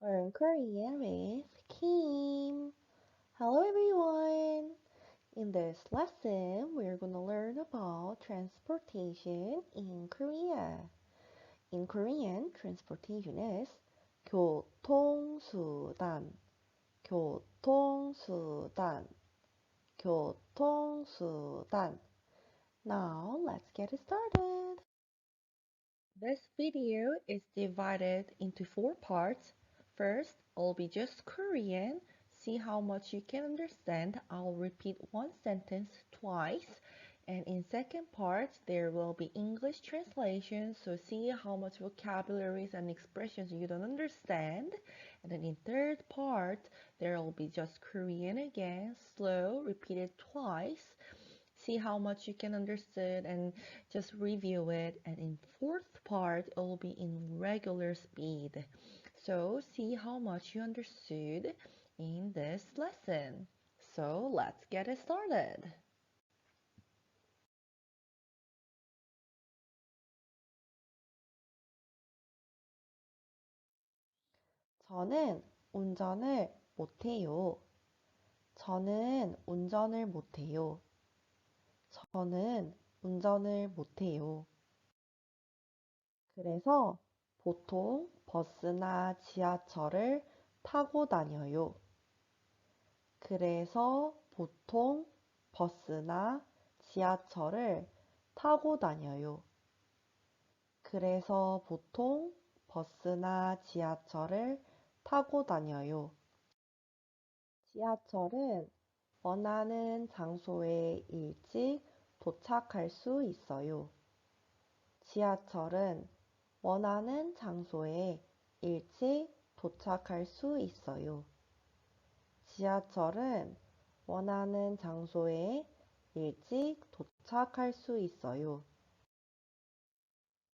Learn Korean with Kim. Hello everyone! In this lesson, we're going to learn about transportation in Korea. In Korean, transportation is 교통수단, 교통수단, 교통수단. Now, let's get started. This video is divided into 4 parts. First, I'll be just Korean. See how much you can understand. I'll repeat one sentence twice. And in second part, there will be English translation. So see how much vocabularies and expressions you don't understand. And then in third part, there will be just Korean again, slow, repeated twice. See how much you can understand and just review it. And in fourth part, it will be in regular speed. So see how much you understood in this lesson. So let's get it started. 저는 운전을 못해요. 저는 운전을 못해요. 저는 운전을 못해요. 그래서 보통 버스나 지하철을 타고 다녀요. 그래서 보통 버스나 지하철을 타고 다녀요. 그래서 보통 버스나 지하철을 타고 다녀요. 지하철은 원하는 장소에 일찍 도착할 수 있어요. 지하철은 원하는 장소에 일찍 도착할 수 있어요. 지하철은 원하는 장소에 일찍 도착할 수 있어요.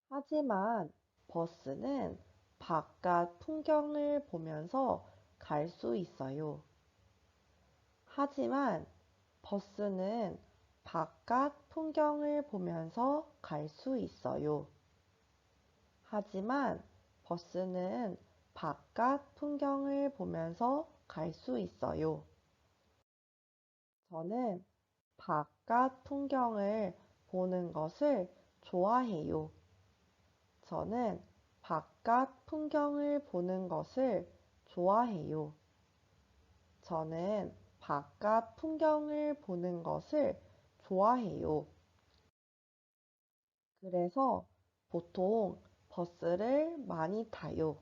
하지만 버스는 바깥 풍경을 보면서 갈 수 있어요. 하지만 버스는 바깥 풍경을 보면서 갈 수 있어요. 하지만 버스는 바깥 풍경을 보면서 갈 수 있어요. 저는 바깥 풍경을 보는 것을 좋아해요. 저는 바깥 풍경을 보는 것을 좋아해요. 저는 바깥 풍경을 보는 것을 좋아해요. 그래서 보통 버스를 많이 타요.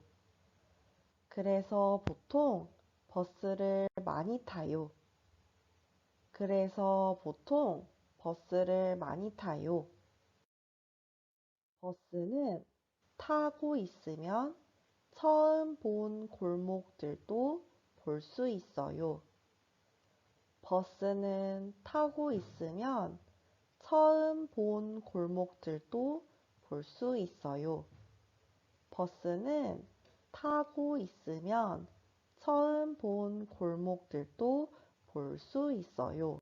그래서 보통 버스를 많이 타요. 그래서 보통 버스를 많이 타요. 버스는 타고 있으면 처음 본 골목들도 볼 수 있어요. 버스는 타고 있으면 처음 본 골목들도 볼 수 있어요. 버스는 타고 있으면 처음 본 골목들도 볼 수 있어요.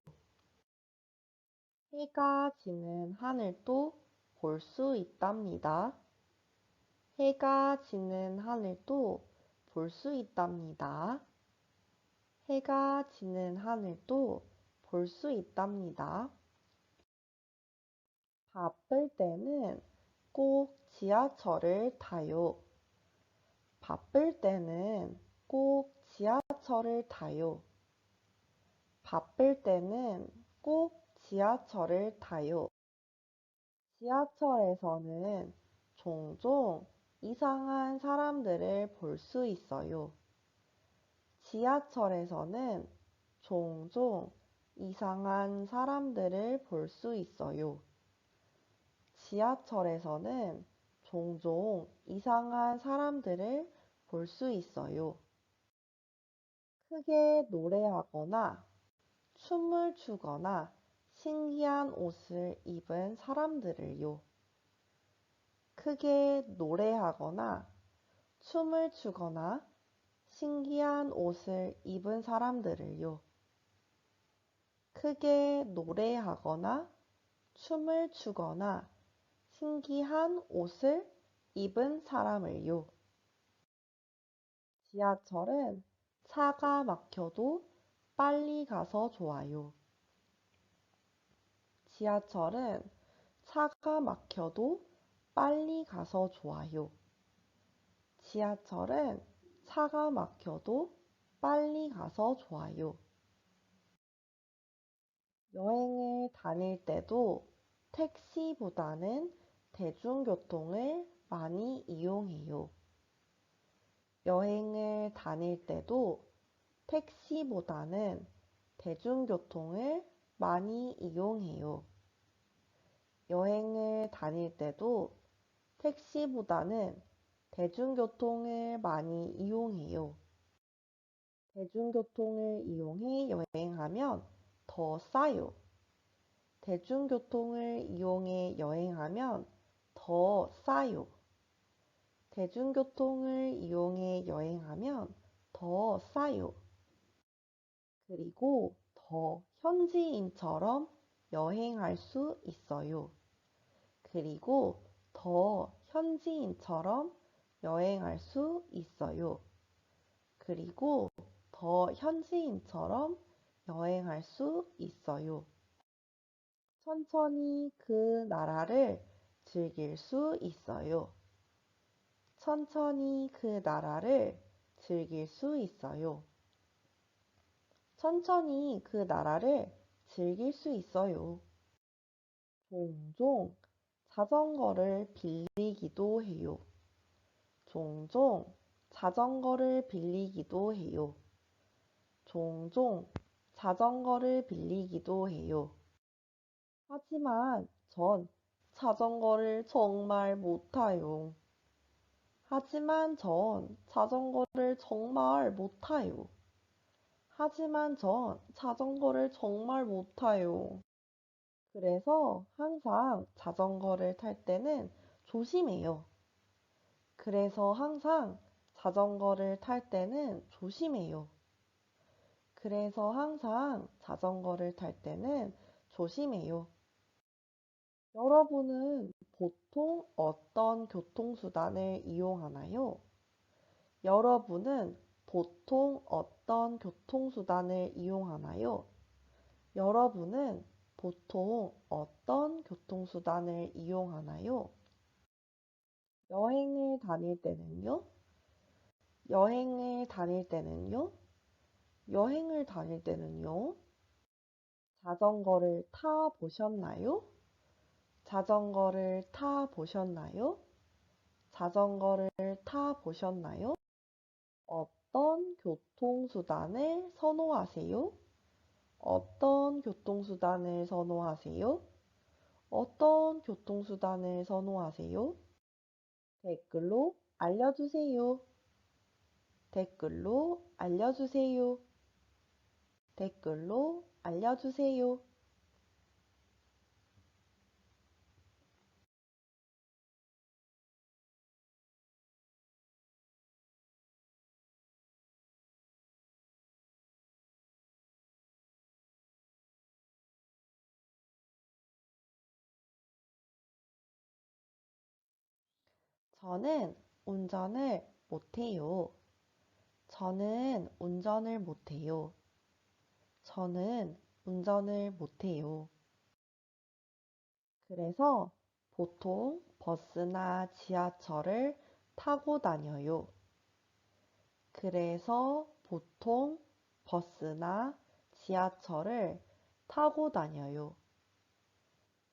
해가 지는 하늘도 볼 수 있답니다. 해가 지는 하늘도 볼 수 있답니다. 해가 지는 하늘도 볼 수 있답니다. 바쁠 때는 꼭 지하철을 타요. 바쁠 때는 꼭 지하철을 타요. 바쁠 때는 꼭 지하철을 타요. 지하철에서는 종종 이상한 사람들을 볼 수 있어요. 지하철에서는 종종 이상한 사람들을 볼 수 있어요. 지하철에서는 종종 이상한 사람들을 볼 수 있어요. 크게 노래하거나 춤을 추거나 신기한 옷을 입은 사람들을요. 크게 노래하거나 춤을 추거나 신기한 옷을 입은 사람들을요. 크게 노래하거나 춤을 추거나 신기한 옷을 입은 사람을요. 지하철은 차가 막혀도 빨리 가서 좋아요. 지하철은 차가 막혀도 빨리 가서 좋아요. 지하철은 차가 막혀도 빨리 가서 좋아요. 여행을 다닐 때도 택시보다는 대중교통을 많이 이용해요. 여행을 다닐 때도 택시보다는 대중교통을 많이 이용해요. 여행을 다닐 때도 택시보다는 대중교통을 많이 이용해요. 대중교통을 이용해 여행하면 더 싸요. 대중교통을 이용해 여행하면 더 싸요. 대중교통을 이용해 여행하면 더 싸요. 그리고 더 현지인처럼 여행할 수 있어요. 그리고 더 현지인처럼 여행할 수 있어요. 그리고 더 현지인처럼 여행할 수 있어요. 천천히 그 나라를 즐길 수 있어요. 천천히 그 나라를 즐길 수 있어요. 천천히 그 나라를 즐길 수 있어요. 종종 자전거를 빌리기도 해요. 종종 자전거를 빌리기도 해요. 종종 자전거를 빌리기도 해요. 하지만 전 자전거를 정말 못 타요. 하지만 전 자전거를 정말 못 타요. 하지만 전 자전거를 정말 못 타요. 그래서 항상 자전거를 탈 때는 조심해요. 그래서 항상 자전거를 탈 때는 조심해요. 그래서 항상 자전거를 탈 때는 조심해요. 여러분은 보통 어떤 교통수단을 이용하나요? 여러분은 보통 어떤 교통수단을 이용하나요? 여러분은 보통 어떤 교통수단을 이용하나요? 여행을 다닐 때는요? 여행을 다닐 때는요? 여행을 다닐 때는요? 자전거를 타 보셨나요? 자전거를 타 보셨나요? 자전거를 타 보셨나요? 어떤 교통수단을 선호하세요? 어떤 교통수단을 선호하세요? 어떤 교통수단을 선호하세요? 댓글로 알려주세요. 댓글로 알려주세요. 댓글로 알려주세요. 저는 운전을 못해요. 저는 운전을 못해요. 저는 운전을 못해요. 그래서 보통 버스나 지하철을 타고 다녀요. 그래서 보통 버스나 지하철을 타고 다녀요.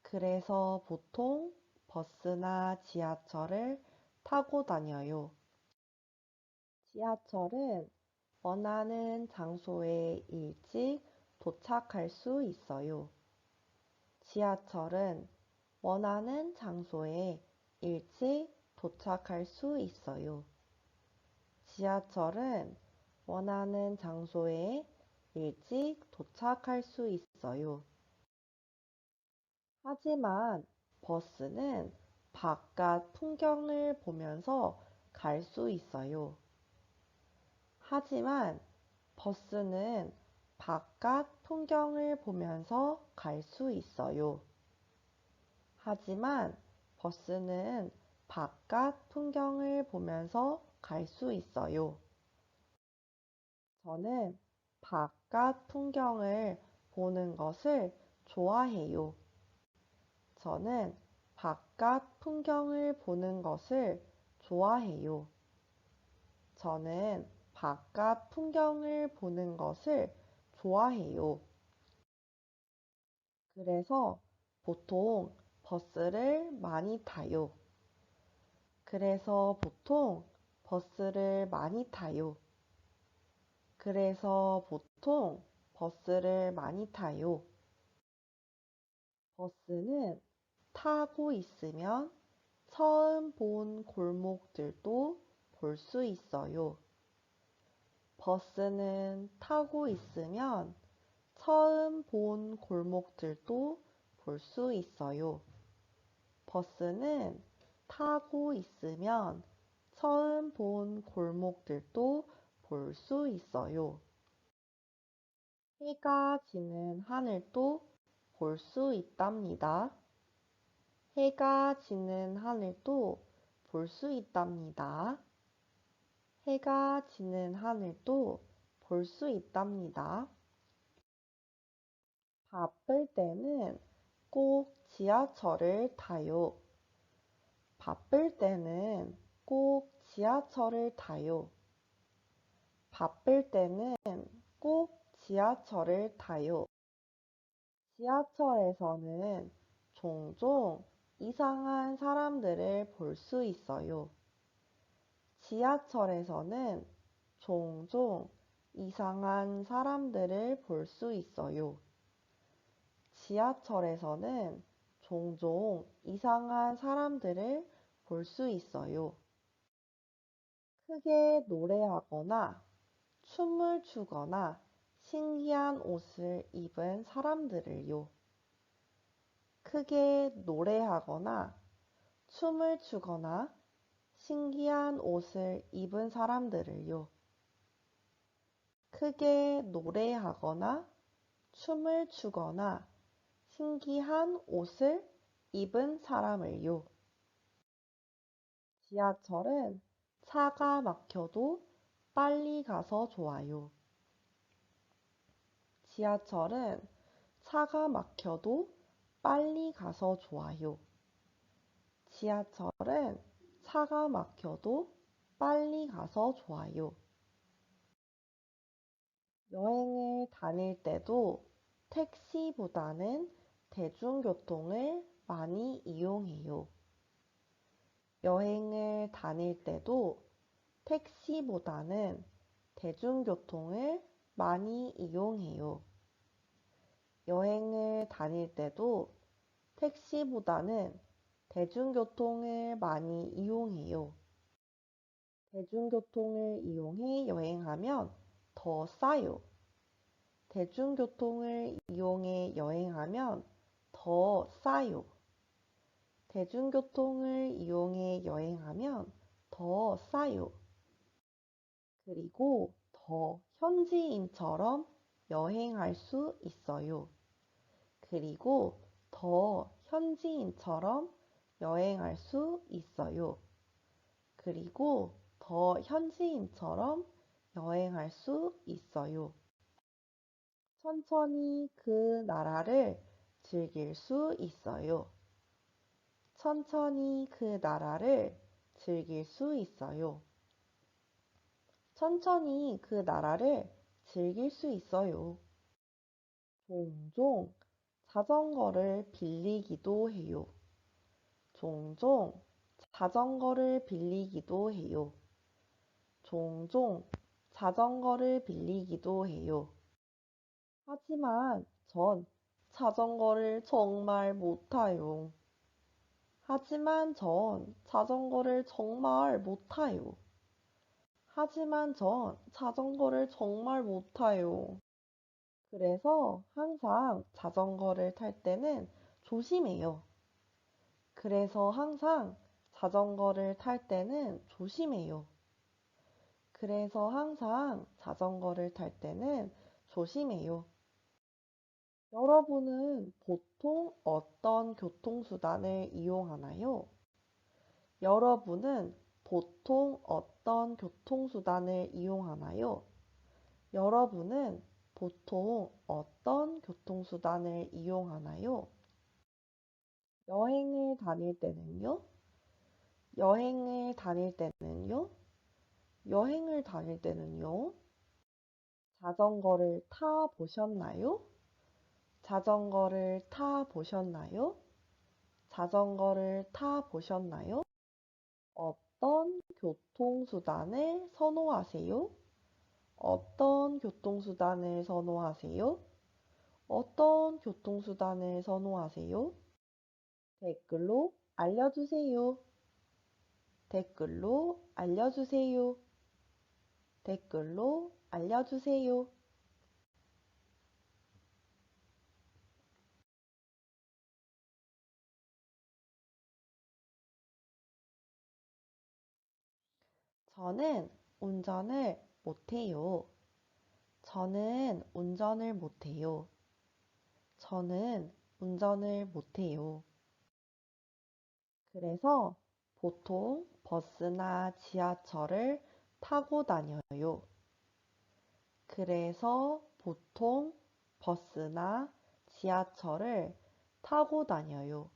그래서 보통 버스나 지하철을 타고 다녀요. 지하철은 원하는 장소에 일찍 도착할 수 있어요. 지하철은 원하는 장소에 일찍 도착할 수 있어요. 지하철은 원하는 장소에 일찍 도착할 수 있어요. 하지만 버스는 바깥 풍경을 보면서 갈 수 있어요. 하지만 버스는 바깥 풍경을 보면서 갈 수 있어요. 하지만 버스는 바깥 풍경을 보면서 갈 수 있어요. 저는 바깥 풍경을 보는 것을 좋아해요. 저는 바깥 풍경을 보는 것을 좋아해요. 저는 바깥 풍경을 보는 것을 좋아해요. 그래서 보통 버스를 많이 타요. 그래서 보통 버스를 많이 타요. 그래서 보통 버스를 많이 타요. 버스는 타고 있으면 처음 본 골목들도 볼 수 있어요. 버스는 타고 있으면 처음 본 골목들도 볼 수 있어요. 버스는 타고 있으면 처음 본 골목들도 볼 수 있어요. 해가 지는 하늘도 볼 수 있답니다. 해가 지는 하늘도 볼 수 있답니다. 해가 지는 하늘도 볼 수 있답니다. 바쁠 때는 꼭 지하철을 타요. 바쁠 때는 꼭 지하철을 타요. 바쁠 때는 꼭 지하철을 타요. 지하철에서는 종종 이상한 사람들을 볼 수 있어요. 지하철에서는 종종 이상한 사람들을 볼 수 있어요. 지하철에서는 종종 이상한 사람들을 볼 수 있어요. 크게 노래하거나 춤을 추거나 신기한 옷을 입은 사람들을요. 크게 노래하거나 춤을 추거나 신기한 옷을 입은 사람들을요. 크게 노래하거나 춤을 추거나 신기한 옷을 입은 사람을요. 지하철은 차가 막혀도 빨리 가서 좋아요. 지하철은 차가 막혀도 빨리 가서 좋아요. 지하철은 차가 막혀도 빨리 가서 좋아요. 여행을 다닐 때도 택시보다는 대중교통을 많이 이용해요. 여행을 다닐 때도 택시보다는 대중교통을 많이 이용해요. 여행을 다닐 때도 택시보다는 대중교통을 많이 이용해요. 대중교통을 이용해 여행하면 더 싸요. 대중교통을 이용해 여행하면 더 싸요. 대중교통을 이용해 여행하면 더 싸요. 그리고 더 현지인처럼 여행할 수 있어요. 그리고 더 현지인처럼 여행할 수 있어요. 그리고 더 현지인처럼 여행할 수 있어요. 천천히 그 나라를 즐길 수 있어요. 천천히 그 나라를 즐길 수 있어요. 천천히 그 나라를 즐길 수 있어요. 종종 자전거를 빌리기도 해요. 종종 자전거를 빌리기도 해요. 종종 자전거를 빌리기도 해요. 하지만 전 자전거를 정말 못 타요. 하지만 전 자전거를 정말 못 타요. 하지만 전 자전거를 정말 못 타요. 그래서 항상 자전거를 탈 때는 조심해요. 그래서 항상 자전거를 탈 때는 조심해요. 그래서 항상 자전거를 탈 때는 조심해요. 여러분은 보통 어떤 교통수단을 이용하나요? 여러분은 보통 어떤 교통수단을 이용하나요? 여러분은 보통 어떤 교통수단을 이용하나요? 여행을 다닐 때는요? 여행을 다닐 때는요? 여행을 다닐 때는요? 자전거를 타 보셨나요? 자전거를 타 보셨나요? 자전거를 타 보셨나요? 어떤 교통수단을 선호하세요? 어떤 교통수단을 선호하세요? 어떤 교통수단을 선호하세요? 댓글로 알려주세요. 댓글로 알려주세요. 댓글로 알려주세요. 저는 운전을 못해요. 저는 운전을 못해요. 저는 운전을 못해요. 그래서 보통 버스나 지하철을 타고 다녀요. 그래서 보통 버스나 지하철을 타고 다녀요.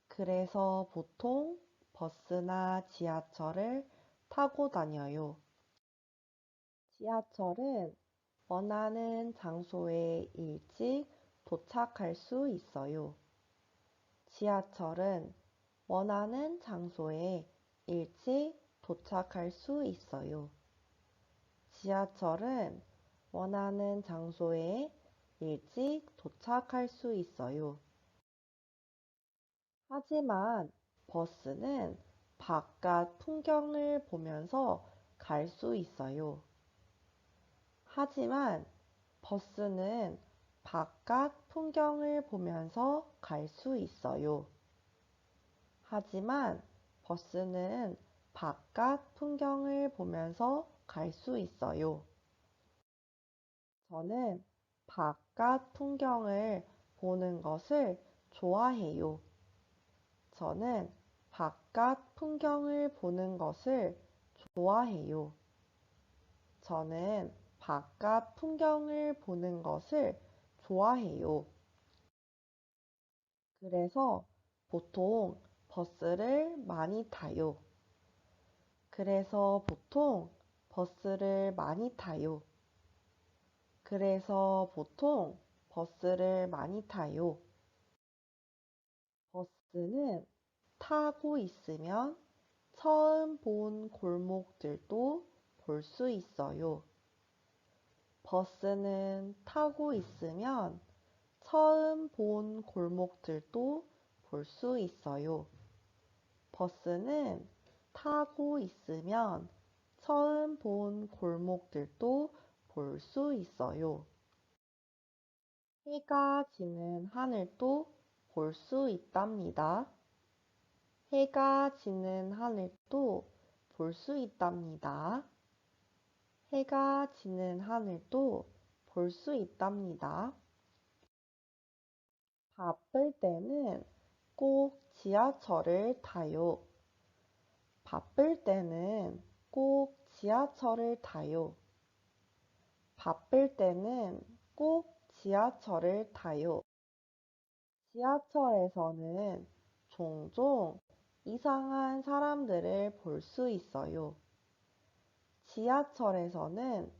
그래서 보통 버스나 지하철을 타고 다녀요. 지하철은 원하는 장소에 일찍 도착할 수 있어요. 지하철은 원하는 장소에 일찍 도착할 수 있어요. 지하철은 원하는 장소에 일찍 도착할 수 있어요. 하지만 버스는 바깥 풍경을 보면서 갈 수 있어요. 하지만 버스는 바깥 풍경을 보면서 갈 수 있어요. 하지만 버스는 바깥 풍경을 보면서 갈 수 있어요. 저는 바깥 풍경을 보는 것을 좋아해요. 저는 바깥 풍경을 보는 것을 좋아해요. 저는 바깥 풍경을 보는 것을 좋아해요. 그래서 보통 버스를 많이 타요. 그래서 보통 버스를 많이 타요. 그래서 보통 버스를 많이 타요. 버스는 타고 있으면 처음 본 골목들도 볼 수 있어요. 버스는 타고 있으면 처음 본 골목들도 볼 수 있어요. 버스는 타고 있으면 처음 본 골목들도 볼 수 있어요. 해가 지는 하늘도 볼 수 있답니다. 해가 지는 하늘도 볼 수 있답니다. 해가 지는 하늘도 볼 수 있답니다. 바쁠 때는 꼭 지하철을 타요. 바쁠 때는 꼭 지하철을 타요. 바쁠 때는 꼭 지하철을 타요. 지하철에서는 종종 이상한 사람들을 볼 수 있어요. 지하철에서는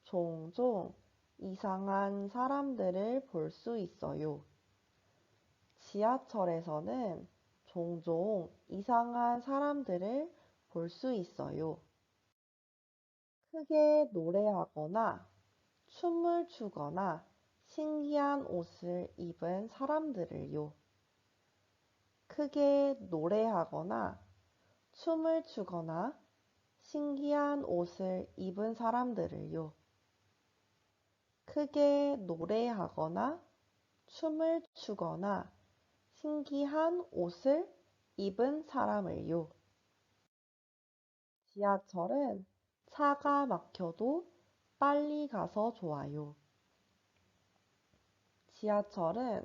종종 이상한 사람들을 볼 수 있어요. 지하철에서는 종종 이상한 사람들을 볼 수 있어요. 크게 노래하거나 춤을 추거나 신기한 옷을 입은 사람들을요. 크게 노래하거나 춤을 추거나 신기한 옷을 입은 사람들을요. 크게 노래하거나 춤을 추거나 신기한 옷을 입은 사람을요. 지하철은 차가 막혀도 빨리 가서 좋아요. 지하철은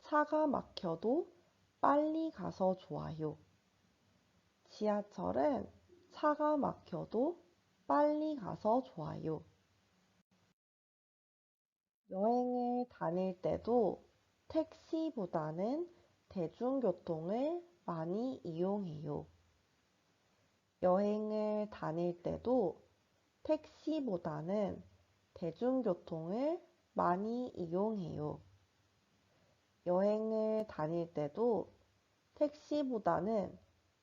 차가 막혀도 빨리 가서 좋아요. 지하철은 차가 막혀도 빨리 가서 좋아요. 여행을 다닐 때도 택시보다는 대중교통을 많이 이용해요. 여행을 다닐 때도 택시보다는 대중교통을 많이 이용해요. 여행을 다닐 때도 택시보다는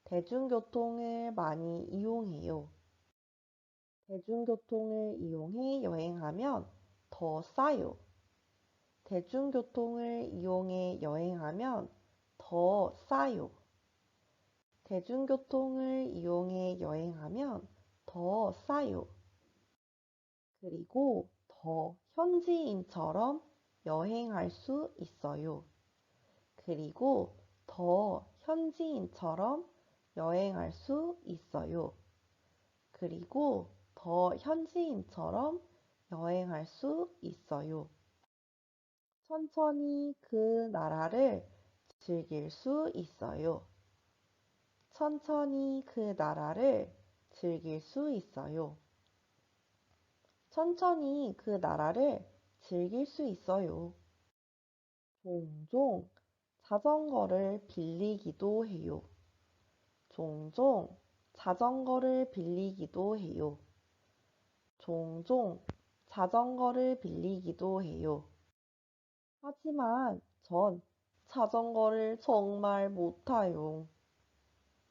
대중교통을 많이 이용해요. 대중교통을 이용해 여행하면 더 싸요. 대중교통을 이용해 여행하면 더 싸요. 대중교통을 이용해 여행하면 더 싸요. 그리고 더 현지인처럼 여행할 수 있어요. 그리고 더 현지인처럼 여행할 수 있어요. 그리고 더 현지인처럼 여행할 수 있어요. 천천히 그 나라를 즐길 수 있어요. 천천히 그 나라를 즐길 수 있어요. 천천히 그 나라를 즐길 수 있어요. 종종 자전거를 빌리기도 해요. 종종 자전거를 빌리기도 해요. 종종 자전거를 빌리기도 해요. 하지만 전 자전거를 정말 못 타요.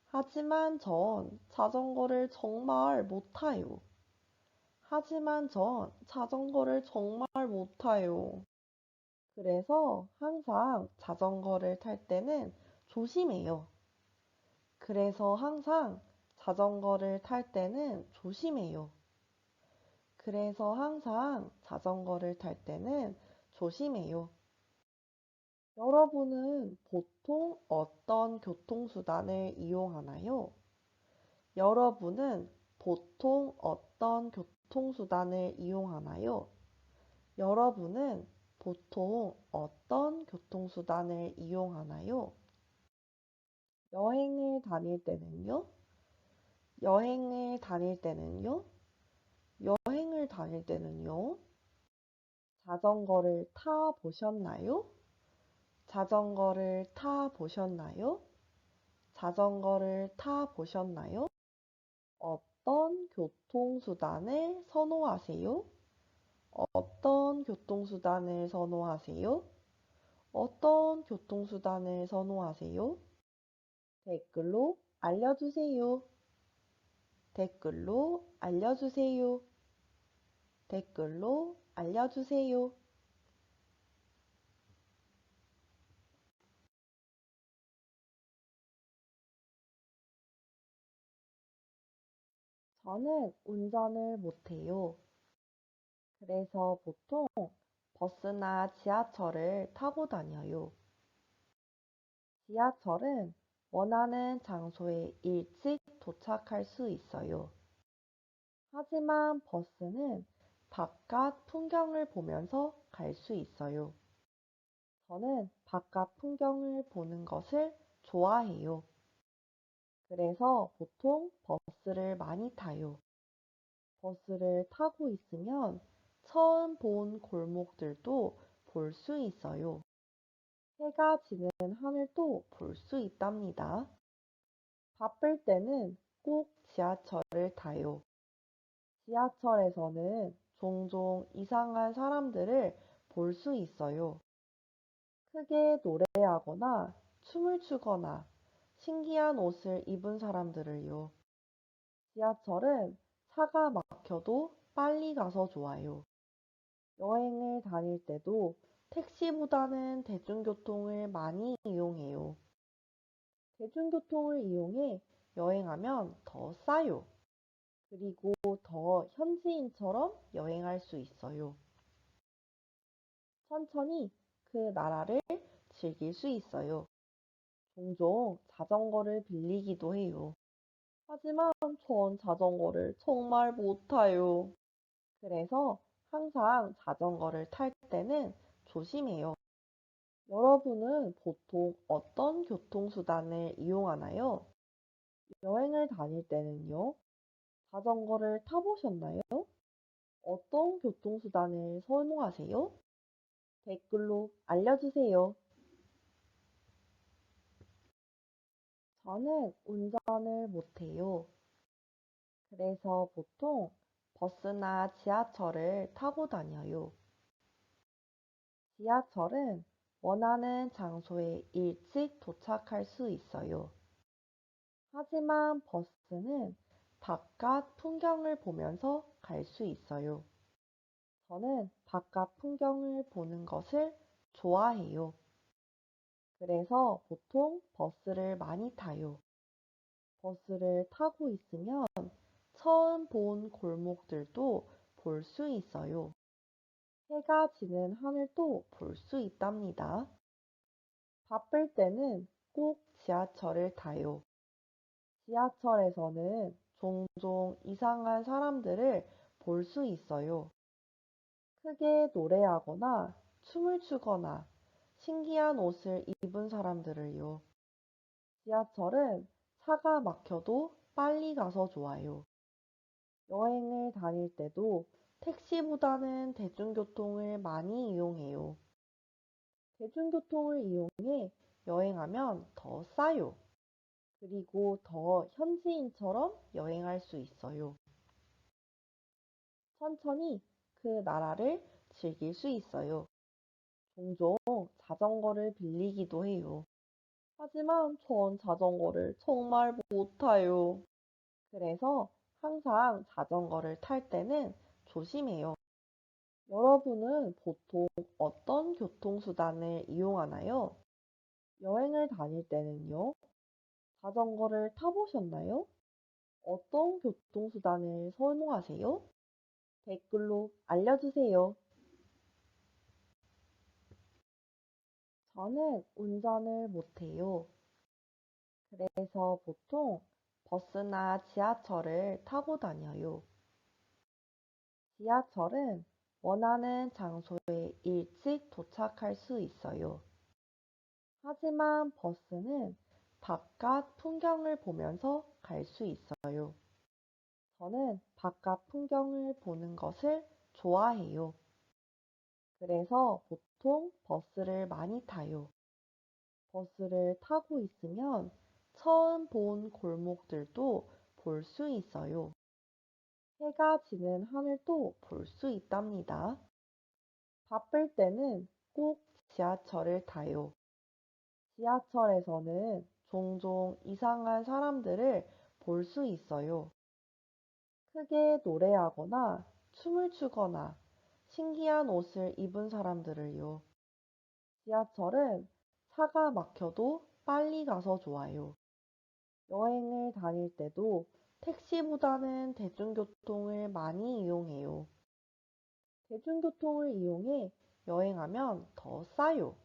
하지만 전 자전거를 정말 못 타요. 하지만 전 자전거를 정말 못 타요. 그래서 항상 자전거를 탈 때는 조심해요. 그래서 항상 자전거를 탈 때는 조심해요. 그래서 항상 자전거를 탈 때는 조심해요. 여러분은 보통 어떤 교통수단을 이용하나요? 여러분은 보통 어떤 교통수단을 이용하나요? 여러분은 보통 어떤 교통수단을 이용하나요? 여행을 다닐 때는요? 여행을 다닐 때는요? 여행을 다닐 때는요? 자전거를 타 보셨나요? 자전거를 타 보셨나요? 자전거를 타 보셨나요? 어떤 교통수단을 선호하세요? 어떤 교통수단을 선호하세요? 어떤 교통수단을 선호하세요? 댓글로 알려주세요. 댓글로 알려주세요. 댓글로 알려주세요. 저는 운전을 못해요. 그래서 보통 버스나 지하철을 타고 다녀요. 지하철은 원하는 장소에 일찍 도착할 수 있어요. 하지만 버스는 바깥 풍경을 보면서 갈 수 있어요. 저는 바깥 풍경을 보는 것을 좋아해요. 그래서 보통 버스를 많이 타요. 버스를 타고 있으면 처음 본 골목들도 볼 수 있어요. 해가 지는 하늘도 볼 수 있답니다. 바쁠 때는 꼭 지하철을 타요. 지하철에서는 종종 이상한 사람들을 볼 수 있어요. 크게 노래하거나 춤을 추거나 신기한 옷을 입은 사람들을요. 지하철은 차가 막혀도 빨리 가서 좋아요. 여행을 다닐 때도 택시보다는 대중교통을 많이 이용해요. 대중교통을 이용해 여행하면 더 싸요. 그리고 더 현지인처럼 여행할 수 있어요. 천천히 그 나라를 즐길 수 있어요. 종종 자전거를 빌리기도 해요. 하지만 전 자전거를 정말 못 타요. 그래서 항상 자전거를 탈 때는 조심해요. 여러분은 보통 어떤 교통수단을 이용하나요? 여행을 다닐 때는요? 자전거를 타보셨나요? 어떤 교통수단을 선호하세요? 댓글로 알려주세요. 저는 운전을 못해요. 그래서 보통 버스나 지하철을 타고 다녀요. 지하철은 원하는 장소에 일찍 도착할 수 있어요. 하지만 버스는 바깥 풍경을 보면서 갈 수 있어요. 저는 바깥 풍경을 보는 것을 좋아해요. 그래서 보통 버스를 많이 타요. 버스를 타고 있으면 처음 본 골목들도 볼 수 있어요. 해가 지는 하늘도 볼 수 있답니다. 바쁠 때는 꼭 지하철을 타요. 지하철에서는 종종 이상한 사람들을 볼 수 있어요. 크게 노래하거나 춤을 추거나 신기한 옷을 입은 사람들을요. 지하철은 차가 막혀도 빨리 가서 좋아요. 여행을 다닐 때도 택시보다는 대중교통을 많이 이용해요. 대중교통을 이용해 여행하면 더 싸요. 그리고 더 현지인처럼 여행할 수 있어요. 천천히 그 나라를 즐길 수 있어요. 종종 자전거를 빌리기도 해요. 하지만 전 자전거를 정말 못 타요. 그래서 항상 자전거를 탈 때는 조심해요. 여러분은 보통 어떤 교통수단을 이용하나요? 여행을 다닐 때는요? 자전거를 타보셨나요? 어떤 교통수단을 선호하세요? 댓글로 알려주세요. 저는 운전을 못해요. 그래서 보통 버스나 지하철을 타고 다녀요. 지하철은 원하는 장소에 일찍 도착할 수 있어요. 하지만 버스는 바깥 풍경을 보면서 갈 수 있어요. 저는 바깥 풍경을 보는 것을 좋아해요. 그래서 보통 버스를 많이 타요. 버스를 타고 있으면 처음 본 골목들도 볼 수 있어요. 해가 지는 하늘도 볼 수 있답니다. 바쁠 때는 꼭 지하철을 타요. 지하철에서는 종종 이상한 사람들을 볼 수 있어요. 크게 노래하거나 춤을 추거나 신기한 옷을 입은 사람들을요. 지하철은 차가 막혀도 빨리 가서 좋아요. 여행을 다닐 때도 택시보다는 대중교통을 많이 이용해요. 대중교통을 이용해 여행하면 더 싸요.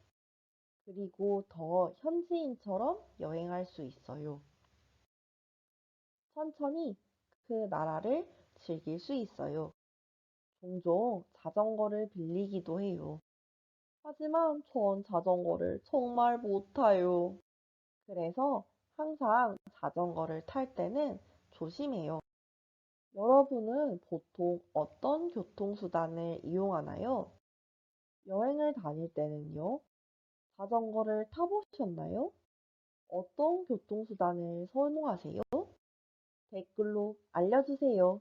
그리고 더 현지인처럼 여행할 수 있어요. 천천히 그 나라를 즐길 수 있어요. 종종 자전거를 빌리기도 해요. 하지만 전 자전거를 정말 못 타요. 그래서 항상 자전거를 탈 때는 조심해요. 여러분은 보통 어떤 교통수단을 이용하나요? 여행을 다닐 때는요? 자전거를 타보셨나요? 어떤 교통수단을 선호하세요? 댓글로 알려주세요.